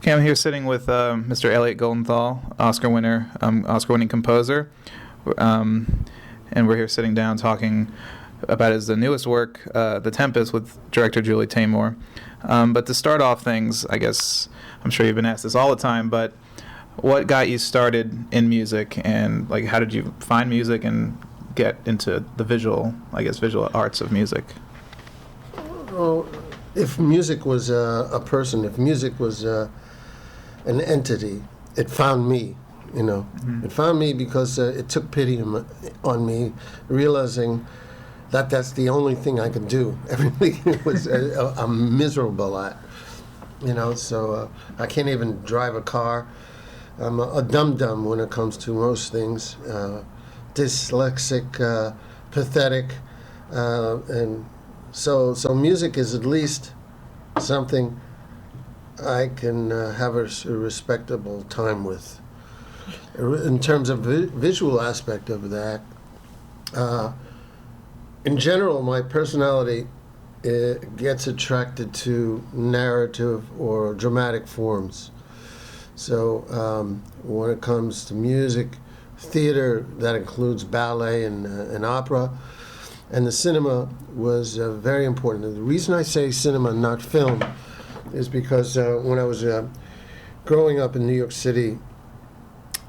Okay, I'm here sitting with Mr. Elliot Goldenthal, Oscar winner, Oscar-winning composer, and we're here sitting down talking about his newest work, The Tempest, with director Julie Taymor. But to start off things, I guess I'm sure you've been asked this all the time, but what got you started in music, and like how did you find music and get into the visual arts of music? Well, if music was a person, if music was an entity, it found me, you know. Mm-hmm. It found me because it took pity on me, realizing that that's the only thing I could do. Everything was I'm miserable at, you know, so I can't even drive a car. I'm a dum-dum when it comes to most things, dyslexic, pathetic, and so music is at least something I can have a respectable time with. In terms of visual aspect of that, in general, my personality gets attracted to narrative or dramatic forms. So when it comes to music, theater, that includes ballet and opera, and the cinema was very important. The reason I say cinema, not film, is because when I was growing up in New York City,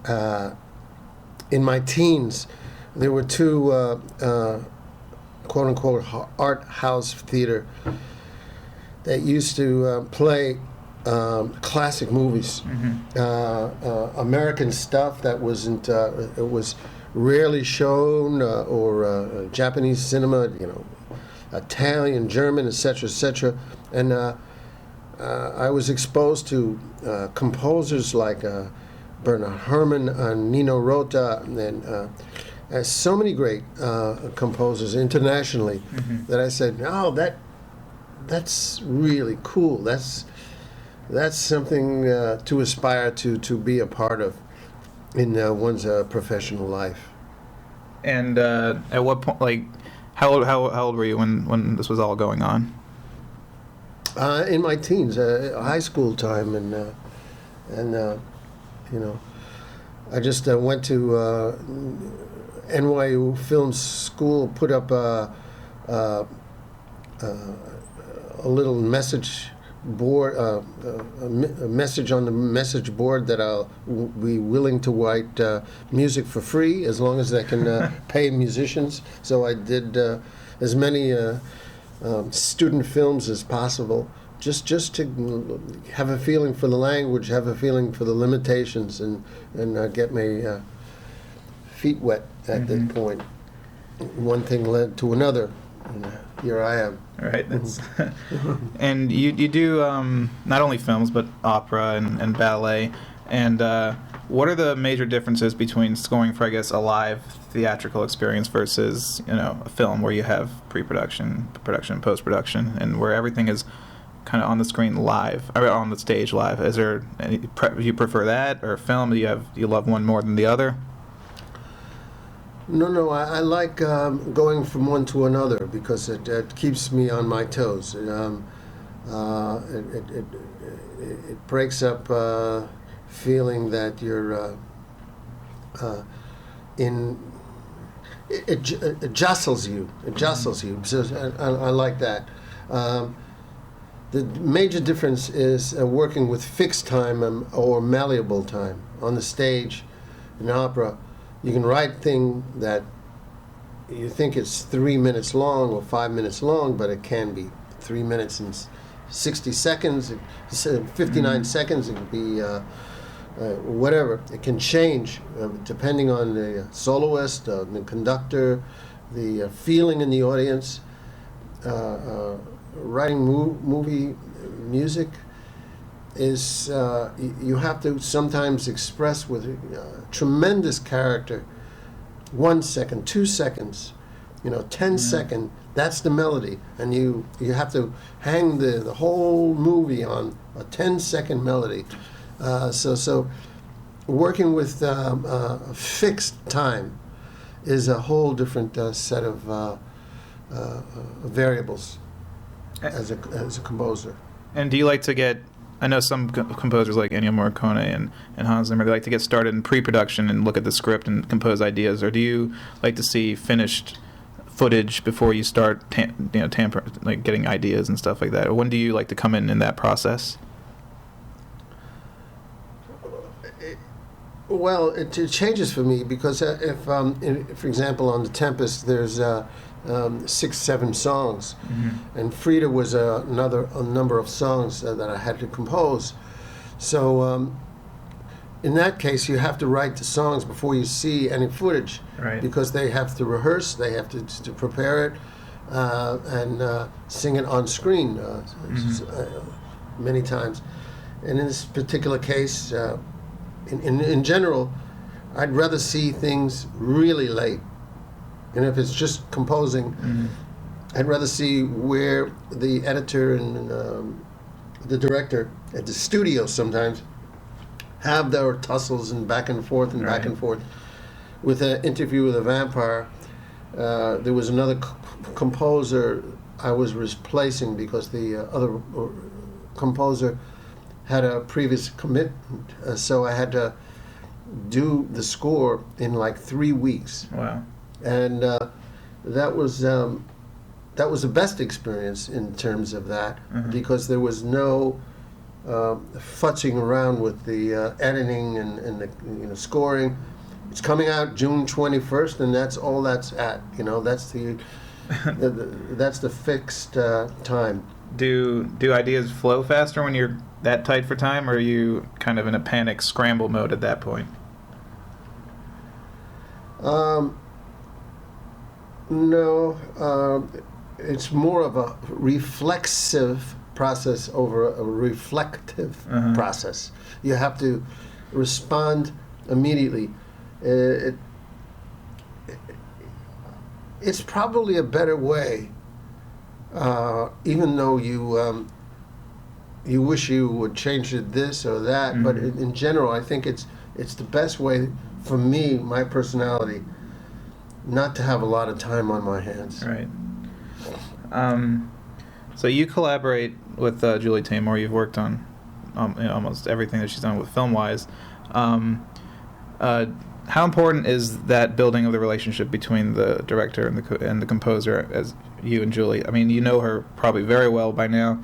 in my teens, there were two quote-unquote art house theater that used to play classic movies, mm-hmm. American stuff that wasn't, it was rarely shown, or Japanese cinema, you know, Italian, German, etc., and I was exposed to composers like Bernard Herrmann, Nino Rota, and so many great composers internationally, mm-hmm. that I said, "Oh, that's really cool. That's something to aspire to be a part of in one's professional life." And at what point, like, how old were you when this was all going on? In my teens, high school time, and you know, I just went to NYU Film School, put up a little message board, a message on the message board that I'll be willing to write music for free as long as I can pay musicians. So I did as many student films as possible, just to have a feeling for the language, have a feeling for the limitations, and get my feet wet at mm-hmm. that point. One thing led to another, and here I am. Right. That's and you do not only films but opera and ballet. And what are the major differences between scoring for, I guess, a live theatrical experience versus, you know, a film where you have pre-production, production, post-production, and where everything is kind of on the screen live, or on the stage live? Is there any, do you prefer that, or film? Do you love one more than the other? No, I like going from one to another because it keeps me on my toes. It breaks up feeling that you're in. It jostles you. It jostles you. So I like that. The major difference is working with fixed time or malleable time. On the stage, in opera, you can write thing that you think it's 3 minutes long or 5 minutes long, but it can be 3 minutes and 60 seconds, 59 seconds. It could be whatever. It can change depending on the soloist, the conductor, the feeling in the audience. Writing movie music is you have to sometimes express with tremendous character. 1 second, 2 seconds, 10 second. That's the melody, and you have to hang the whole movie on a 10-second melody. So working with fixed time is a whole different set of variables as a composer. And do you like to get I know some composers like Ennio Morricone and Hans Zimmer, they like to get started in pre-production and look at the script and compose ideas. Or do you like to see finished footage before you start like getting ideas and stuff like that? Or when do you like to come in that process? Well, it changes for me because if, for example, on the Tempest, there's 6-7 songs, and Frida was a number of songs that I had to compose. So in that case, you have to write the songs before you see any footage, right? Because they have to rehearse, they have to prepare it, and sing it on screen many times. And in this particular case, in general, I'd rather see things really late. And if it's just composing, I'd rather see where the editor and the director at the studio sometimes have their tussles and back and forth and back and forth. With an Interview with a Vampire, there was another composer I was replacing because the other composer had a previous commitment, so I had to do the score in like 3 weeks. Wow. And that was the best experience in terms of that, because there was no futzing around with the editing and the scoring. It's coming out June 21st, and that's all that's at. That's the that's the fixed time. Do ideas flow faster when you're that tight for time, or are you kind of in a panic scramble mode at that point? No, it's more of a reflexive process over a reflective process. You have to respond immediately. It's probably a better way, even though you wish you would change it this or that, but in general, I think it's the best way for me, my personality, not to have a lot of time on my hands. Right. So you collaborate with Julie Taymor. You've worked on almost everything that she's done with film-wise. How important is that building of the relationship between the director and the composer, as you and Julie? I mean, you know her probably very well by now,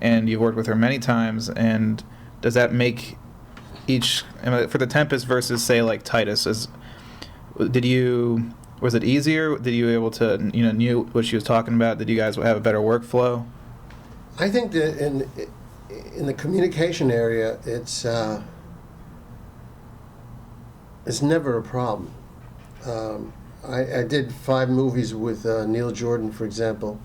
and you've worked with her many times. And does that make for the Tempest versus, say, like Titus? Was it easier? Did you able to knew what she was talking about? Did you guys have a better workflow? I think that in the communication area, it's never a problem. I did 5 movies with Neil Jordan, for example.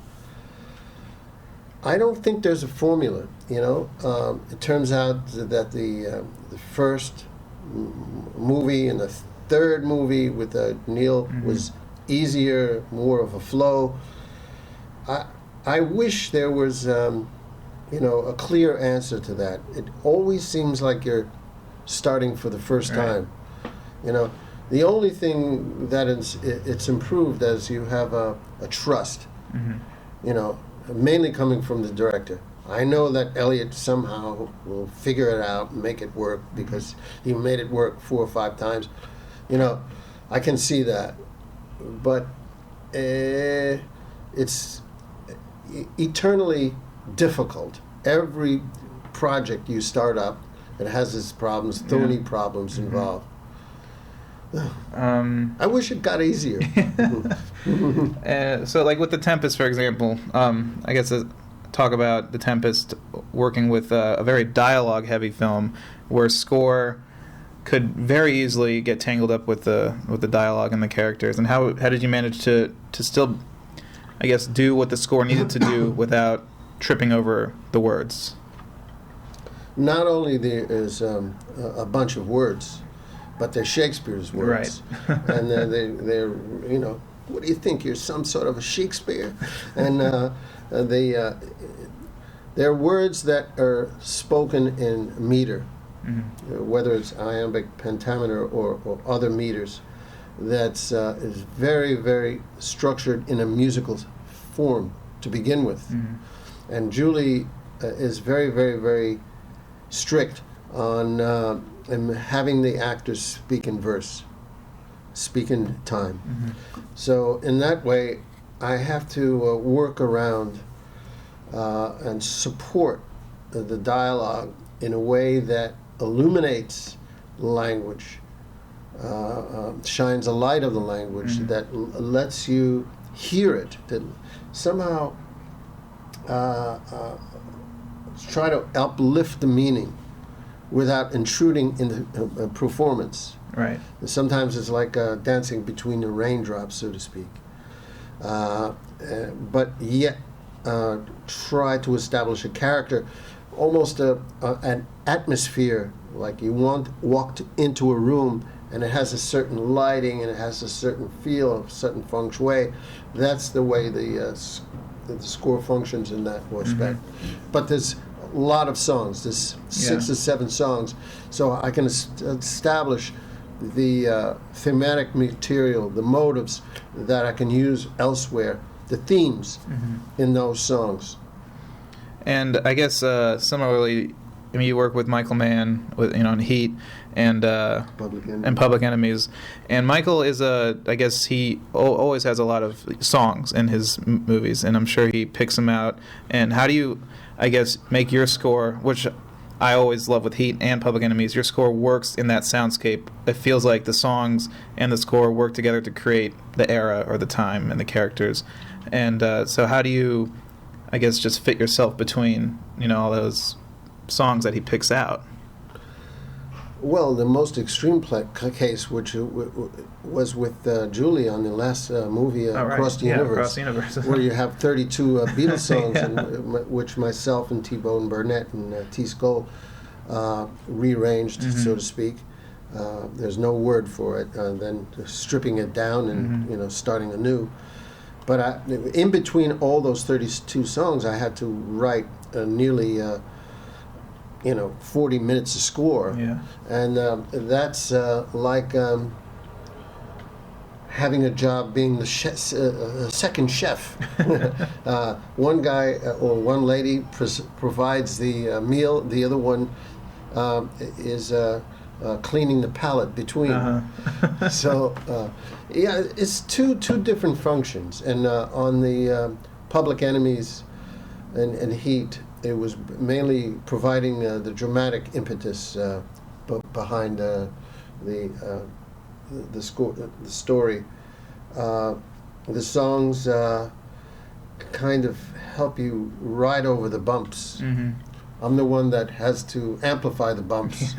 I don't think there's a formula. It turns out that the first movie and the third movie with Neil was easier, more of a flow. I wish there was a clear answer to that. It always seems like you're starting for the first time. The only thing that it's improved as you have a trust, mainly coming from the director. I know that Elliot somehow will figure it out and make it work because he made it work 4 or 5 times. I can see that. But it's eternally difficult. Every project you start up, it has its problems, thorny problems involved. I wish it got easier. So, like with the Tempest, for example, I guess talk about the Tempest working with a very dialogue-heavy film, where score could very easily get tangled up with the dialogue and the characters. And how did you manage to still, I guess, do what the score needed to do without tripping over the words? Not only there is a bunch of words, but they're Shakespeare's words. Right. And they're what do you think? You're some sort of a Shakespeare? And they're words that are spoken in meter, whether it's iambic, pentameter, or other meters. That's is very, very structured in a musical form to begin with. And Julie is very, very, very strict on having the actors speak in verse, speak in time. So in that way, I have to work around and support the dialogue in a way that illuminates language, shines a light of the language, that lets you hear it, that somehow try to uplift the meaning without intruding in the performance. Right. Sometimes it's like dancing between the raindrops, so to speak. But yet try to establish a character, almost an atmosphere, like you walked into a room and it has a certain lighting and it has a certain feel, a certain feng shui. That's the way the score functions in that respect. But there's a lot of songs. There's 6 or 7 songs, so I can establish the thematic material, the motives that I can use elsewhere, the themes in those songs. And I guess similarly, I mean, you work with Michael Mann on Heat and Public Enemies. And Michael is I guess he always has a lot of songs in his movies, and I'm sure he picks them out. And how do you, I guess, make your score, which I always love with Heat and Public Enemies, your score works in that soundscape. It feels like the songs and the score work together to create the era or the time and the characters. And so how do you, I guess, just fit yourself between, all those songs that he picks out? Well, the most extreme case, which was with Julie on the last movie, Across the Universe, Across the Universe. where you have 32 Beatles songs, which myself and T-Bone Burnett and T. Skull rearranged, so to speak. There's no word for it, then stripping it down and starting anew. But in between all those 32 songs, I had to write nearly 40 minutes of score. Yeah. And that's like having a job being the second chef. One guy or one lady provides the meal, the other one is cleaning the palette between. So, it's two different functions. And on the Public Enemies and Heat, it was mainly providing the dramatic impetus behind the story. The songs kind of help you ride over the bumps. I'm the one that has to amplify the bumps.